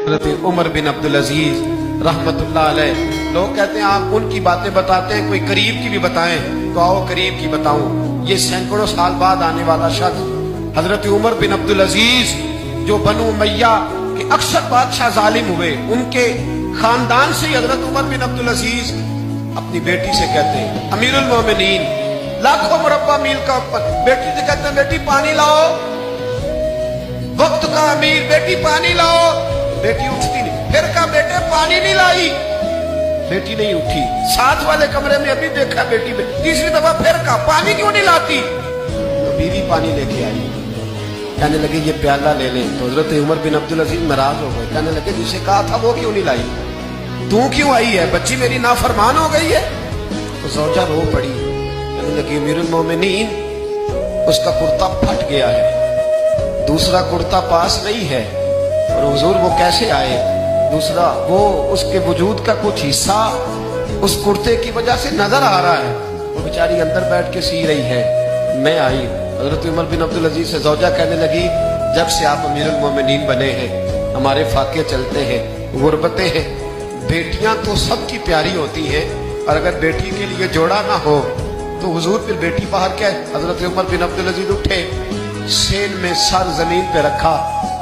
حضرت عمر بن عبد العزیز रहमतुल्लाह अलैह। लोग कहते हैं आप उनकी बातें बताते हैं, कोई करीब की भी बताएं, तो आओ करीब की बताऊं। ये सैकड़ों साल बाद आने वाला शख्स हजरत उमर बिन अब्दुल अजीज, जो बनु उमैया के अक्सर बादशाह जालिम हुए, उनके खानदान से ही हजरत उमर बिन अब्दुल अजीज अपनी बेटी से कहते हैं अमीरुल मोमिनीन, लाखों मुरब्बा मील का ऊपर, बेटी से कहते हैं बेटी पानी लाओ, वक्त का अमीर बेटी पानी लाओ। बेटी उठती नहीं, फिर कहा बेटे पानी नहीं लाई, बेटी नहीं उठी। साथ वाले कमरे में अभी देखा बेटी में, तीसरी दफा फिर कहा पानी क्यों नहीं लाती, तो बीवी पानी लेके आई। कहने लगे ये प्याला ले ले, तो हजरत उमर बिन अब्दुल अजीज नाराज हो गए। कहने लगे जिसे कहा था वो क्यों नहीं लाई, तू क्यों आई है, बच्ची मेरी नाफरमान हो गई है। तो ज़ौजा रो पड़ी, कहने लगी अमीरुल मोमिनीन उसका कुर्ता फट गया है, दूसरा कुर्ता पास नहीं है, और हुजूर वो कैसे आए, दूसरा वो उसके वजूद का कुछ हिस्सा उस कुर्ते की वजह से नजर आ रहा है, वो बेचारी अंदर बैठ के सी रही है, मैं आई। हजरत उमर बिन अब्दुल अजीज से ज़ौजा कहने लगी जब से आप अमीरुल मोमिनीन बने हैं हमारे फाके चलते हैं, गुर्बतें हैं, बेटियां तो सबकी प्यारी होती हैं, और अगर बेटी के लिए जोड़ा ना हो तो हुजूर फिर बेटी बाहर क्या है। हजरत उमर बिन अब्दुल अजीज उठे, सेन में सर जमीन पे रखा,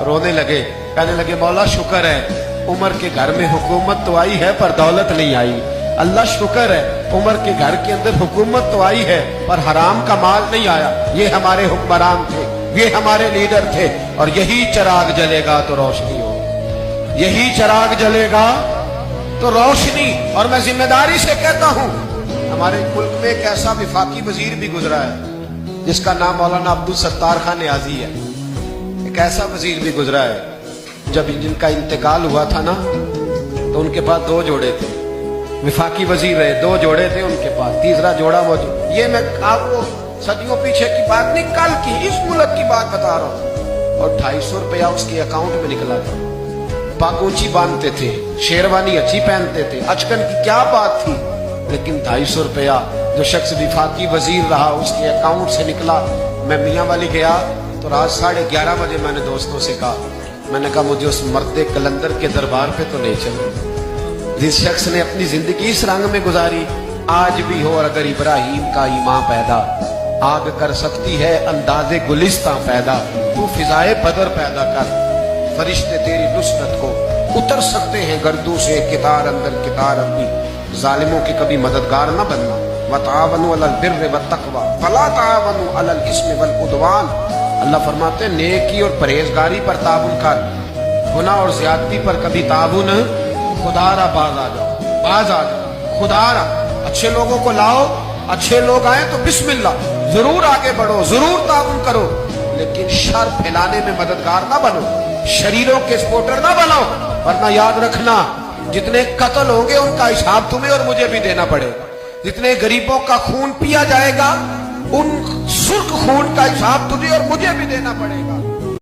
रोने लगे, कहने लगे मौला शुक्र है उमर के घर में हुकूमत तो आई है पर दौलत नहीं आई, अल्लाह शुक्र है उमर के घर के अंदर हुकूमत तो आई है पर हराम का माल नहीं आया। ये हमारे हुक्मरान थे, ये हमारे लीडर थे, और यही चिराग जलेगा तो रोशनी हो, यही चिराग जलेगा तो रोशनी। और मैं जिम्मेदारी से कहता हूं हमारे मुल्क में एक ऐसा विफाकी वजीर भी गुजरा है जिसका नाम मौलाना अब्दुल सत्तार खान नियाजी है। एक ऐसा वजीर भी गुजरा है, जब जिनका इंतकाल हुआ था ना तो उनके पास दो जोड़े थे, विफाकी वजीर रहे, दो जोड़े थे उनके पास, तीसरा जोड़ा मौजूद। ये मैं आपको सदियों पीछे की बात नहीं, कल की इस मुल्क की बात बता रहा हूँ। और 250 रुपया उसके अकाउंट में निकला था, पाक ऊंची बांधते थे, शेरवानी अच्छी पहनते थे, अचकन की क्या बात थी, लेकिन 250 रुपया जो शख्स विफाकी वजीर रहा उसके अकाउंट से निकला। मैं मियाँ वाली गया तो रात 11:30 बजे मैंने दोस्तों से कहा, मैंने कहा मुझे उस मर्दे कलंदर के दरबार पे तो ले चलो जिस शख्स ने अपनी जिंदगी इस रंग में गुजारी। आज भी हो और अगर इब्राहिम का ईमान पैदा, आग कर सकती है अंदाजे गुलिस्तां पैदा, तू फिजाए बदर पैदा कर, फरिश्ते तेरी नुसरत को उतर सकते हैं गर्दू से कितार अंदर कितार अपनी। जालिमों के कभी मददगार न बनना, वतावनु अलल बिर्रि वत्तक़वा फला तावनु अलल इस्मि वल उद्वान। अल्लाह फरमाते हैं नेकी और परहेजगारी पर ताबुन कर, गुनाह और ज्यादती पर कभी ताबुन। खुदारा बाज आ जाओ, बाज आ जाओ, खुदारा अच्छे लोगों को लाओ, अच्छे लोग आए तो बिस्मिल्लाह, जरूर आगे बढ़ो, जरूर ताबुन करो, लेकिन शर फैलाने में मददगार ना बनो, शरीरों के सपोर्टर ना बनो, वरना याद रखना जितने कत्ल होंगे उनका हिसाब तुम्हें और मुझे भी देना पड़ेगा। जितने गरीबों का खून पिया जाएगा उन सुर्ख खून का हिसाब तुझे और मुझे भी देना पड़ेगा।